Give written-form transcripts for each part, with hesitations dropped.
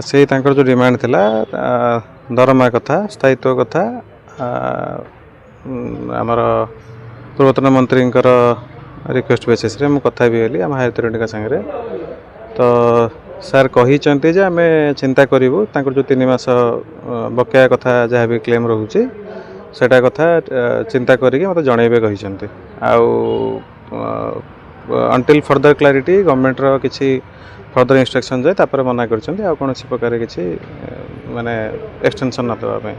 से तांकर जो डिमांड थिला दरमा कथा स्थायित्व कथा आमर पूर्वतन मंत्री रिक्वेस्ट बेसिस रे मु कथा भी हेली आम हायर अथॉरिटी संगे तो सर कही जे आम चिंता करूँ जो 3 मास बकाया कथा जहाँ भी क्लेम रोचे सेटा कथा चिंता करके मत जनइबे कही अंटिल फर्दर क्लारिटी गवर्नमेंट रो किसी फर्दर इंस्ट्रक्शन जाए तापर मना कर कौन प्रकार किसी माने एक्सटेंशन न देवाई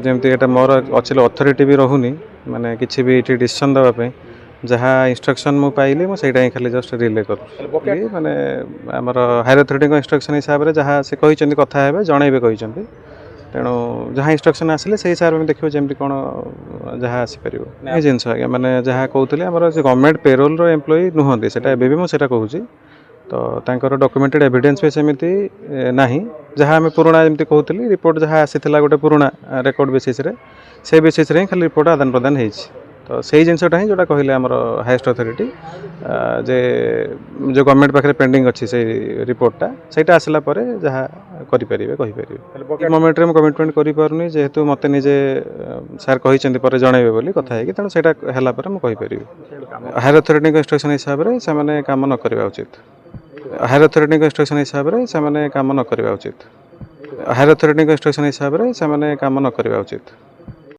जमती एटा मोर अच्छे अथॉरिटी भी रहूनी माने किसी भी डिसीजन देवाई जहाँ इंस्ट्रक्शन मु पाइली मुझे ही खाली जस्ट रिले कर माने आमर हायर अथॉरिटी इंस्ट्रक्शन हिसाब से जहाँ से कही कथा है जनइबे कही तेणु जहाँ इंस्ट्रक्शन आसिले से हिसाब में देखिए जमी कौन जहाँ आसपर ये जिनस आज्ञा मैंने जहाँ कहते आम गवर्नमेंट पेरोल रो एम्प्लॉई नुहति से मुझे कहूँ तो डॉक्यूमेंटेड एविडेंस भी सेमती नहीं जहाँ आम पुराणा जमी कहते रिपोर्ट जहाँ आसी गोटे पुराणा रेकर्ड बेसिस से बेसिस ही खाली रिपोर्ट आदान प्रदान होती तो से जिनसा ही जोटा कहले आमर हाईएस्ट अथॉरिटी जे जो गवर्नमेंट पाखे पेंडिंग अच्छी से रिपोर्टा सेटा आसला परे जहाँ करें कहीपर मोमेंट में कमिटमेंट करें जेहेतु मत निजे सार कही जनइबे बोली कथा है तेणु से मुझे हायर अथॉरिटी इंस्ट्रक्शन हिसाब से काम न करवा उचित हायर अथॉरिटी इंस्ट्रक्शन हिसाब से काम न करवा उचित हायर अथॉरिटी इंस्ट्रक्शन हिसाब से काम न करवा उचित।